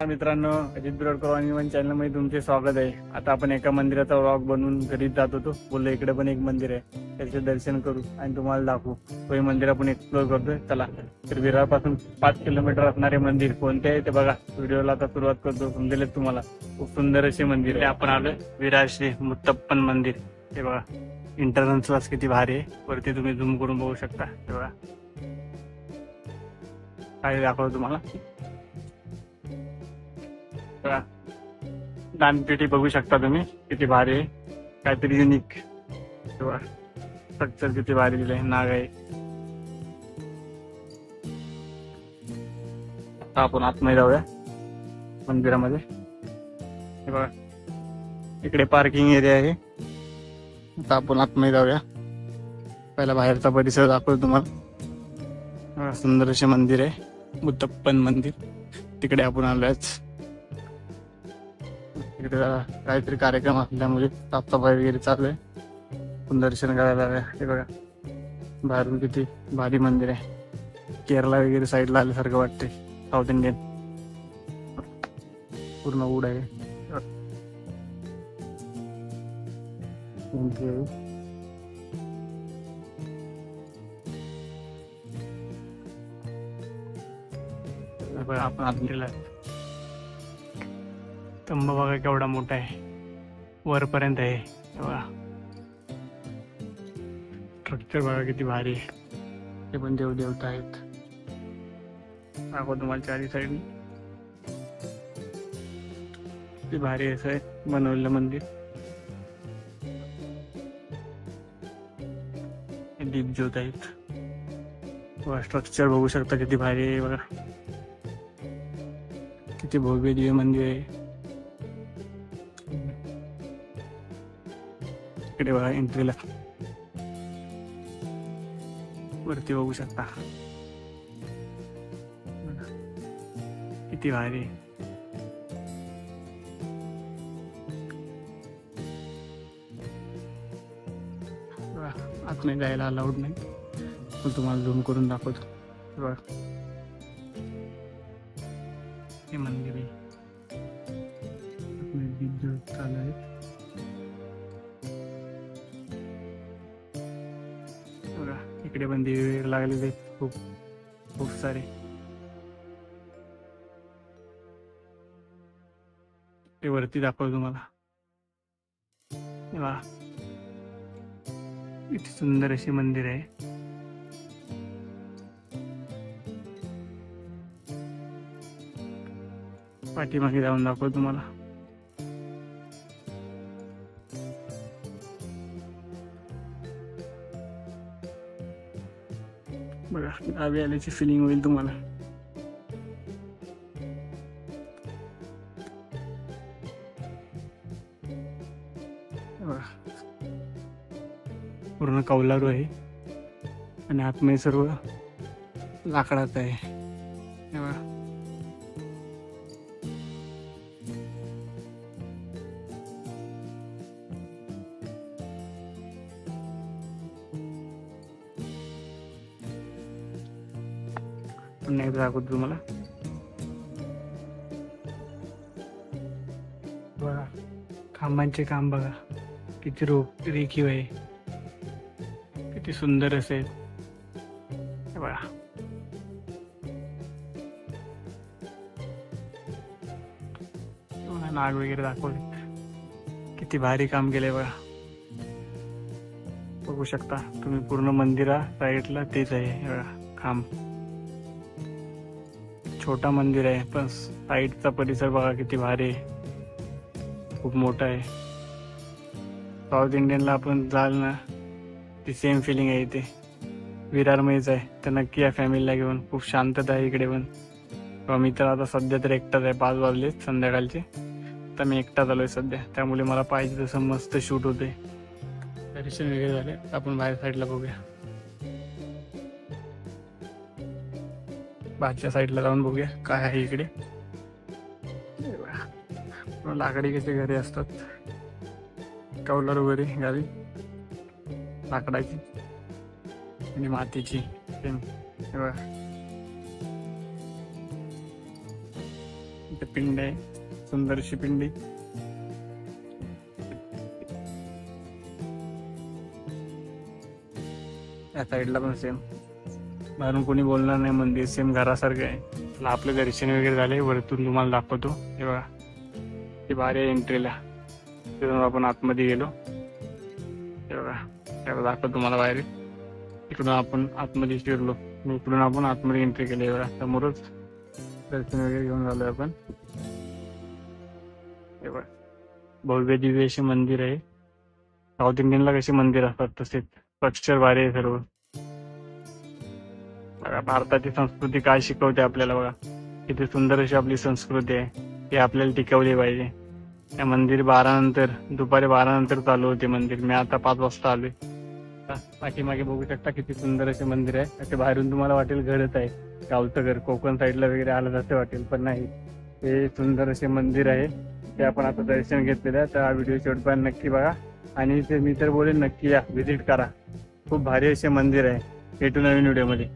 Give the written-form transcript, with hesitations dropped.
मित्रांनो, अजित बिरोडकर वाणीवन चॅनल मध्ये तुमचे स्वागत आहे। आता आपण एका मंदिराचा व्लॉग बनवून घरी जात होतो। बोललो इकडे पण एक मंदिर आहे, त्याचे दर्शन करू आणि तुम्हाला दाखवू। तो मंदिर आपण एक्सप्लोर करतोय। चला, तर विरारपासून 5 किलोमीटर असणारे मंदिर कोणते आहे ते बघा। व्हिडिओला आता सुरुवात करतो। समजेल तुम्हाला, खूप सुंदर असे मंदिर आहे। आपण आलोय विरार श्री मुत्तप्पन मंदिर। हे बघा, एंट्रन्सलाच किती भारी आहे। वरती तुम्ही झूम करून बघू शकता। हे बघा, काय दाखवतो तुम्हाला। दानपेटी बघू शकता तुम्ही, किती भारी आहे, काहीतरी युनिक। स्ट्रक्चर किती भारी दिलंय, नाग आहे। आता आपण आतमध्ये जाऊया मंदिरामध्ये। हे बघा, इकडे पार्किंग एरिया आहे। आता आपण आतमध्ये जाऊया। पहिला बाहेरचा परिसर दाखवतो तुम्हाला। सुंदर असे मंदिर आहे, मुत्तप्पन मंदिर। तिकडे आपण आलोच। इकडे काहीतरी कार्यक्रम असल्यामुळे साफसफाई वगैरे चालू आहे। आपण दर्शन करायला आलोय। हे बघा, बाहेरून किती भारी मंदिर आहे। केरला वगैरे साईडला आल्यासारखं वाटते, साऊथ इंडियन। पूर्ण वूड आहे। आपण आत गेला, स्तंभ बघा केवढा मोठा आहे, वरपर्यंत आहे। बघा, स्ट्रक्चर बघा किती भारी आहे। ते पण देवदेवता आहेत। दाखव तुम्हाला चारी साईड किती भारी असं आहे बनवलेलं मंदिर। दीप ज्योत आहेत। स्ट्रक्चर बघू शकता किती भारी आहे। बघा, किती भव्य दिव्य मंदिर आहे। इकडे बघा, एंट्रीला वरती बघू शकता, किती भारी। आतमध्ये जायला अलाउड नाही, पण तुम्हाला झूम करून दाखवतो। बघा, हे मंदिर आहे। चालू आहे। बघा, इकडे पण दिवे लागलेले खूप खूप सारे। ते वरती दाखवतो तुम्हाला। वा, किती सुंदर अशी मंदिर आहे। पाठीमागे जाऊन दाखवतो तुम्हाला। बघा, गावी आल्याची फिलिंग होईल तुम्हाला। पूर्ण कौलारू आहे आणि आतमध्ये सर्व लाकडाचं आहे। पुन्हा एकदा दाखवतो तुम्हाला। बघा, खांबांचे काम बघा, किती रेखीव आहे, किती सुंदर असेल। बघा, नाग वगैरे दाखवले, किती भारी काम केलंय। बघा, बघू शकता तुम्ही, पूर्ण मंदिरा साईडला तेच आहे। बघा, खांब, छोटा मंदिर आहे पण साईडचा परिसर बघा किती भारी आहे, खूप मोठा आहे। साऊथ इंडियनला आपण जाल ना, ती सेम फिलिंग आहे इथे। विरारमध्येच आहे, तर नक्की या फॅमिलीला घेऊन। खूप शांतता आहे इकडे पण। मी तर आता सध्या तर एकटाच आहे, 5 वाजले संध्याकाळचे, तर मी एकटाच आलोय सध्या। त्यामुळे मला पाहिजे तसं मस्त शूट होते। दर्शन वगैरे झाले, आपण बाहेर साईडला बघूया। बाहेरच्या साईडला जाऊन बघूया काय आहे इकडे। लाकडी कसे घरे असतात, कौलार वगैरे गावी लाकडाची आणि मातीची। इथे पिंड आहे, सुंदरशी पिंडी. या साईडला पण सेम, बाहेरून कोणी बोलणार नाही, मंदिर सेम घरासारखं आहे. आपलं दर्शन वगैरे झाले, वरतून तुम्हाला दाखवतो. हे बघा ती भारी आहे एंट्रीला. तिथून आपण आतमध्ये गेलो. हे बघा त्याला दाखवतो तुम्हाला बाहेर. इकडून आपण आतमध्ये शिरलो, इकडून आपण आतमध्ये एंट्री केली. बघा समोरच दर्शन वगैरे घेऊन झालोय आपण. हे बघा भव्य दिव्य असे मंदिर आहे. साऊथ इंडियनला कसे मंदिर असतात तसेच स्ट्रक्चर भारी आहे सर्व. बघा भारताची संस्कृती काय शिकवते आपल्याला. बघा किती सुंदर अशी आपली संस्कृती आहे, ती आपल्याला टिकवली पाहिजे. त्या मंदिर 12 नंतर, दुपारी 12 नंतर चालू होते मंदिर. मी आता 5 वाजता आलोय. पाठीमागे बघू शकता किती सुंदर असे मंदिर आहे. ते बाहेरून तुम्हाला वाटेल घरच आहे, गावचं घर, कोकण साईडला वगैरे आलं जाते वाटेल, पण नाही, हे सुंदर असे मंदिर आहे. ते आपण आता दर्शन घेतलेलं आहे. तर हा व्हिडिओ शेवटपर्यंत नक्की बघा आणि ते मी तर बोलेन नक्की या, व्हिजिट करा. खूप भारी असे मंदिर आहे. भेटू नवीन व्हिडिओमध्ये.